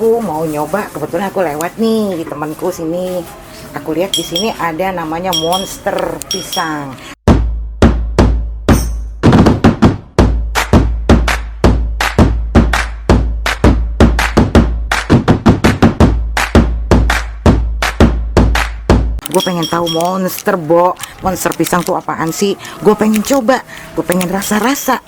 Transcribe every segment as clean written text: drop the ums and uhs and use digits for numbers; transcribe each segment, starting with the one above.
aku mau nyoba, kebetulan aku lewat nih di temanku sini. Aku lihat di sini ada namanya monster pisang. Gue pengen tahu monster pisang tuh apaan sih? Gue pengen coba, gue pengen rasa-rasa.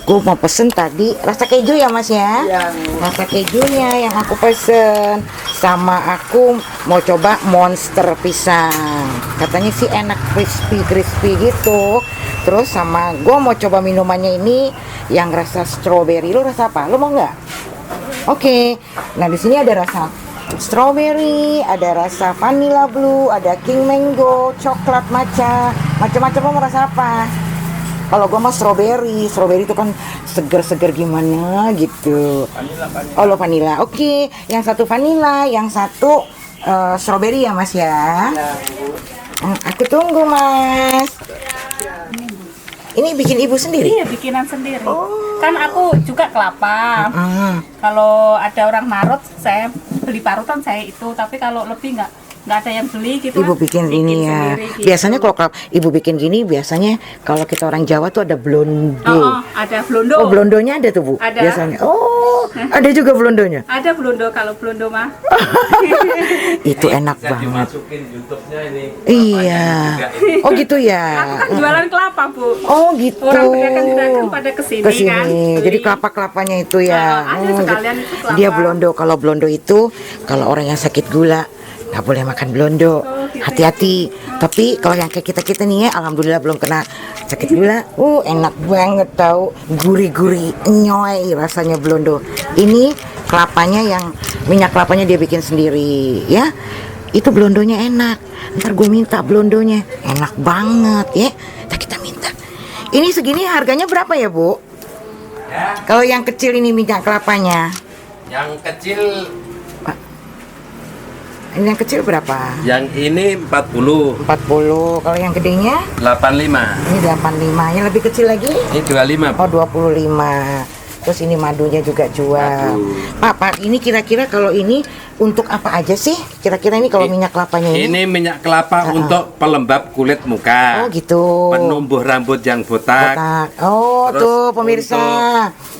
Gue mau pesen tadi rasa keju ya mas ya? Iya. Rasa kejunya yang aku pesen. Sama aku mau coba monster pisang. Katanya sih enak, crispy gitu. Terus sama gue mau coba minumannya ini yang rasa strawberry. Lo rasa apa? Lo mau nggak? Oke. Nah di sini ada rasa strawberry, ada rasa vanilla blue, ada king mango, coklat matcha, macam-macam. Lo mau rasa apa? Kalau gue mah strawberry itu kan seger-seger gimana gitu. Oh lo vanilla, oke. Yang satu vanilla, yang satu strawberry ya mas ya. Aku tunggu mas. Ini bikin ibu sendiri? Iya, bikinan sendiri. Kan aku juga kelapa. Kalau ada orang marut, saya beli parutan saya itu. Tapi kalau lebih nggak ada yang beli gitu. Ibu bikin ini ya. Gitu. Biasanya kalau ibu bikin gini, biasanya kalau kita orang Jawa tuh ada blondo. Ada blondo. Oh, blondonya ada tuh bu? Ada. Biasanya. Oh, ada juga blondonya. Ada blondo, kalau blondo mah. Itu enak Bisa banget. dimasukin YouTube-nya ini. Iya. Oh gitu ya. Aku kan jualan kelapa bu. Oh gitu. Orang pedagang kan pada kesini kan. Jadi beli. kelapa-kelapanya itu ya. Ada sekalian itu kelapa. Dia blondo. Kalau blondo itu, kalau orang yang sakit gula nggak boleh makan blondo. Gitu. Hati-hati. Tapi kalau yang kayak kita nih ya, alhamdulillah belum kena sakit gula. Enak banget tahu, gurih-gurih, nyoy rasanya blondo. Ini kelapanya yang minyak kelapanya dia bikin sendiri ya. Itu blondonya enak. Ntar gue minta blondonya, enak banget ya. Ntar kita minta. Ini segini harganya berapa ya bu? Ya, Kalau yang kecil ini minyak kelapanya, yang kecil, ini yang kecil berapa? yang ini 40, 40. Kalau yang gedenya 85, ini 85. Yang lebih kecil lagi? ini 25. Oh 25. Terus ini madunya juga jual. Madu. Pak, ini kira-kira kalau ini untuk apa aja sih? Kira-kira ini kalau minyak kelapanya ini? Ini minyak kelapa untuk pelembab kulit muka. Oh gitu. Penumbuh rambut yang botak. Botak. Oh Terus tuh pemirsa.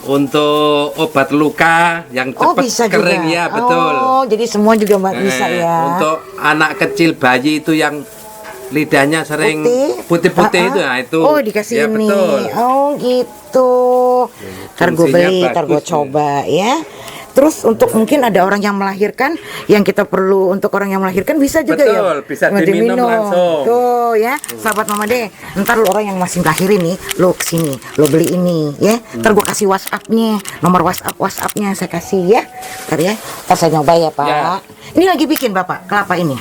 Untuk obat luka yang Oh cepat bisa kering juga. ya, betul. Oh jadi semua juga bisa ya. Untuk anak kecil bayi itu yang lidahnya sering putih-putih itu, nah itu. Oh dikasih ya, ini. betul. Oh gitu. Ntar gue Fungsinya beli, ntar gue bagus, coba ya. Terus untuk mungkin ada orang yang melahirkan, yang kita perlu untuk orang yang melahirkan bisa juga ya. Betul, bisa diminum langsung. Tuh ya, sahabat Mama Deh. Ntar lu orang yang masih lahirin nih, lu kesini, lu beli ini ya. Ntar gue kasih WhatsApp-nya, nomor WhatsApp-nya saya kasih ya. Ntar ya, ntar saya nyoba ya Pak. Ya. Ini lagi bikin Bapak kelapa ini.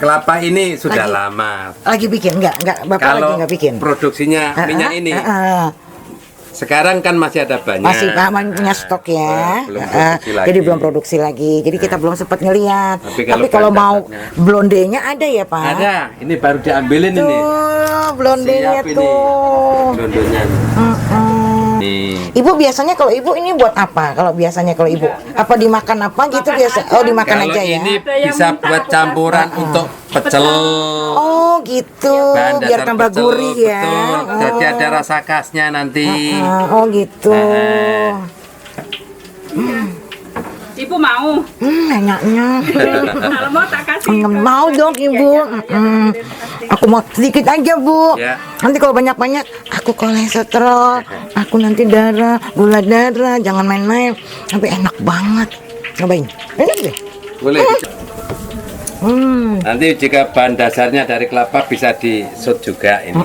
Kelapa ini sudah Lagi- lama. Lagi bikin enggak Bapak lagi Kalau enggak bikin. produksinya minyak ini, sekarang kan masih ada banyak. Masih punya stok ya. belum produksi lagi. Jadi belum produksi lagi. Jadi kita belum sempat ngelihat. Tapi Tapi kalau kalau mau bahan blondenya ada ya, Pak? Ada, ini baru diambilin ini. Tuh, blondenya Siap ini. tuh. Blondonya. Mm-mm. Nih. Ibu biasanya kalau ibu ini buat apa? Kalau biasanya kalau ibu apa dimakan apa gitu Makan biasa? aja. Oh dimakan Kalau aja ya. ini Ada yang bisa minta buat aku campuran kasih. untuk pecel. Oh gitu. Bahan Biar dasar tambah pecel, gurih ya. Betul. Jadi ada rasa khasnya nanti. Oh gitu. Ibu mau? Enyaknya. Kalau mau tak kasih. Mau dong ibu. Aku mau sedikit aja bu. Ya. Nanti kalau banyak-banyak aku kolesterol, aku nanti darah, gula darah, jangan main-main. Tapi enak banget. Cobain. Enak deh. Boleh. Hmm. Nanti jika bahan dasarnya dari kelapa bisa di-shoot juga ini.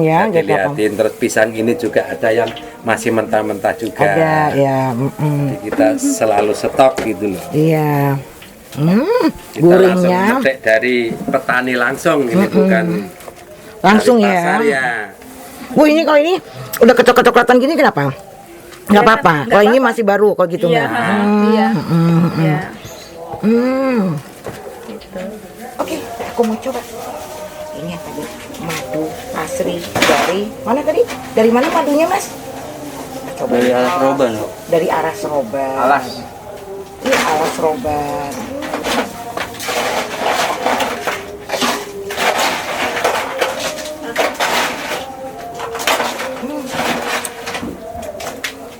Ya, Bisa jadi apa? dilihatin. Terus pisang ini juga ada yang masih mentah-mentah juga. Ada ya. Jadi kita selalu stok gitu loh. Iya. Kita langsung Gurihnya metik dari petani langsung, ini bukan langsung dari ya. pasar ya. Bu ini kalau ini udah kecoklatan gini kenapa? Nggak apa-apa. Kalau ini masih baru kalau gitu Iya, nggak? iya. Iya. Oke, aku mau coba. Ini yang tadi madu asri dari mana tadi? Dari mana madunya mas? Coba. Dari alas roban loh. Dari Aras Roban. Alas. Ini awas Robert.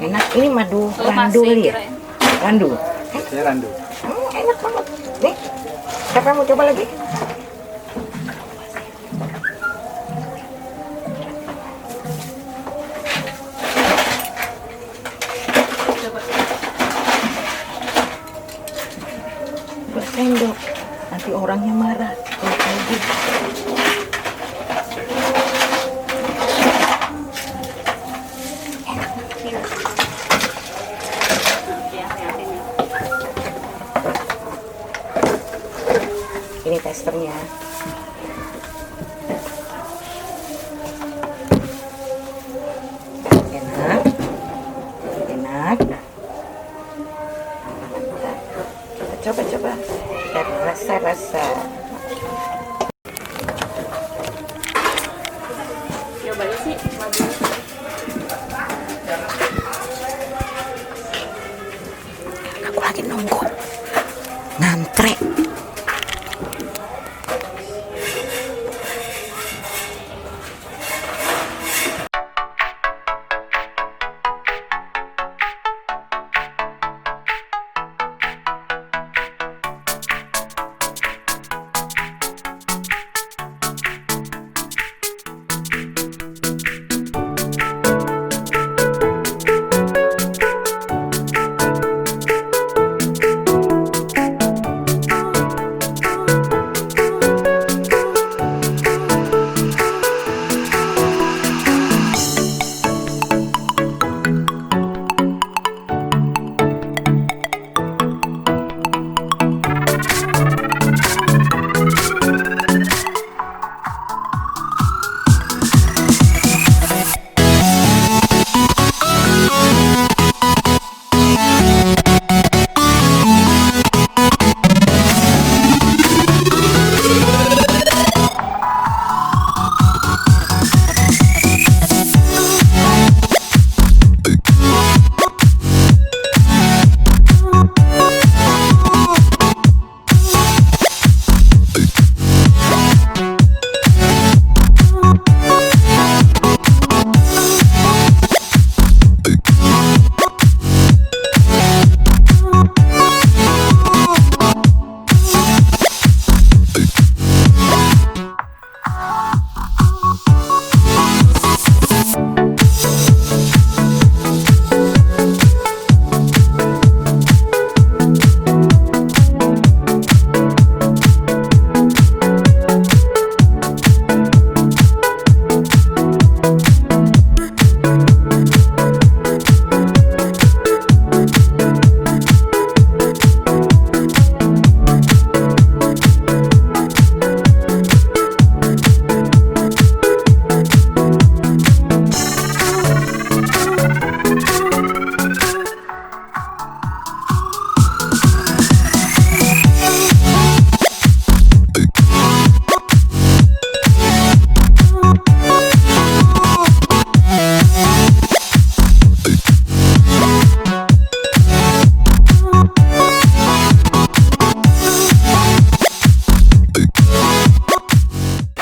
Enak, ini madu randu kali ya? Randu? Saya randu. Enak banget. Nih, siapa yang mau coba lagi? Buat sendok, nanti orangnya marah kalau kayak gitu. Ini testernya. Enak. Enak. Coba. Dan rasa-rasa. Coba sih, Aku lagi nunggu. Ngantre.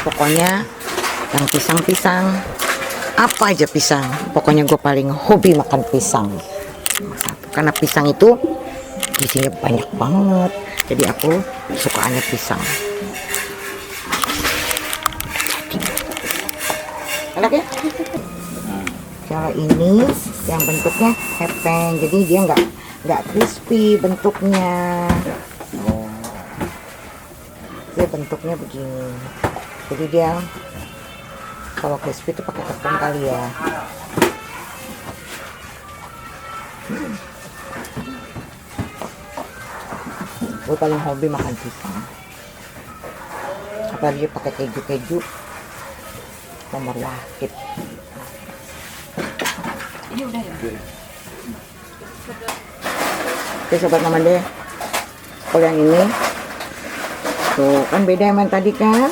Pokoknya yang pisang-pisang, apa aja pisang, pokoknya gue paling hobi makan pisang. Karena pisang itu isinya banyak banget, jadi aku sukaannya pisang. Enak ya? Kalau ini yang bentuknya hepeng, jadi dia nggak crispy bentuknya. Dia bentuknya begini. Jadi dia kalau crispy itu pakai tepung kali ya. Gue paling hobi makan pisang. Apalagi pakai keju-keju nomor wahid. ini udah ya. Oke sobat Mama deh. Kalau yang ini tuh kan beda yang tadi kan.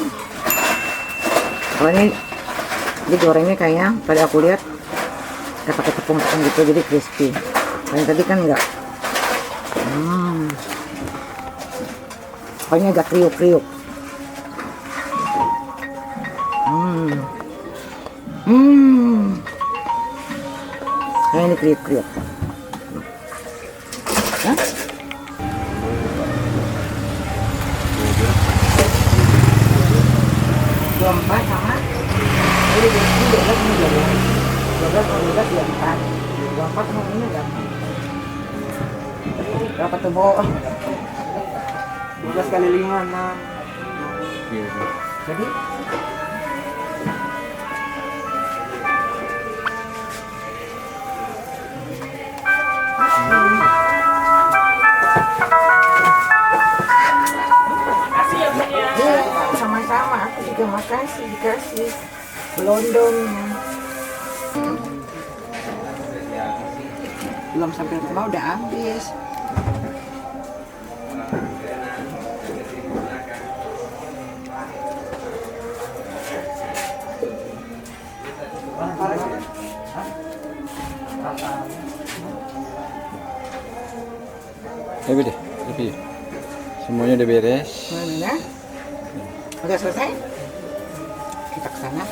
Kalau ini digorengnya kayak tadi aku lihat kayak pakai tepung-tepung gitu, jadi crispy. Yang tadi kan enggak. Pokoknya agak kriuk-kriuk. Nah, ini kriuk-kriuk. Hah? Empat sama ini empat sama ini berapa tuh Bo? 12 kali 5, 6. Jadi iya, sama-sama. Aku juga makasih dikasih gelondongnya. Belum sampai rumah udah habis. Lebih deh, lebih. Semuanya udah beres. Mana? Udah selesai? Kita ke sana.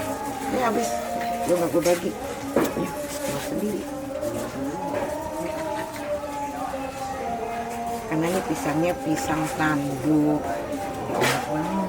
Ini habis. Lu nggak gue bagi. Ya, mau sendiri. Karena ini pisangnya pisang tanduk. Enak banget.